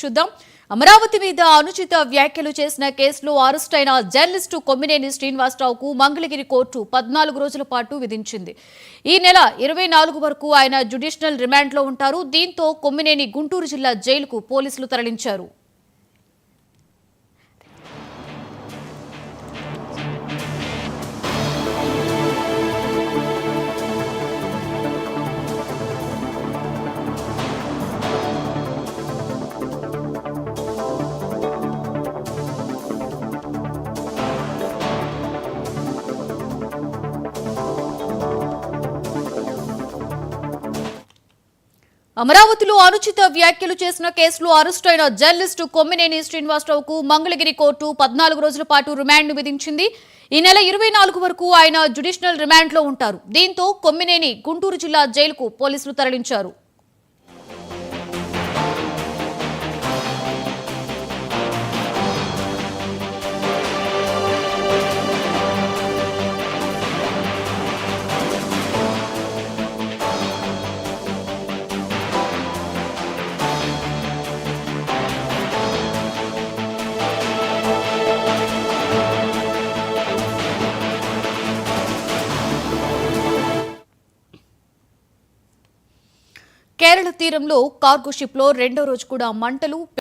చూద్దాం. అమరావతి మీద అనుచిత వ్యాఖ్యలు చేసిన కేసులో అరెస్ట్ అయిన జర్నలిస్టు కొమ్మినేని శ్రీనివాసరావుకు మంగళగిరి కోర్టు 14 రోజుల పాటు విధించింది. ఈ నెల 24 వరకు ఆయన జ్యుడిషియల్ రిమాండ్లో ఉంటారు. దీంతో కొమ్మినేని గుంటూరు జిల్లా జైలుకు పోలీసులు తరలించారు. అమరావతిలో అనుచిత వ్యాఖ్యలు చేసిన కేసులో అరెస్ట్ అయిన జర్నలిస్టు కొమ్మినేని శ్రీనివాసరావుకు మంగళగిరి కోర్టు 14 రోజుల పాటు రిమాండ్ విధించింది. ఈ నెల 24 వరకు ఆయన జ్యుడిషియల్ రిమాండ్లో ఉంటారు. దీంతో కొమ్మినేని గుంటూరు జిల్లా జైలుకు పోలీసులు తరలించారు. కేరళ తీరంలో కార్గో షిప్ లో రెండో రోజు కూడా మంటలు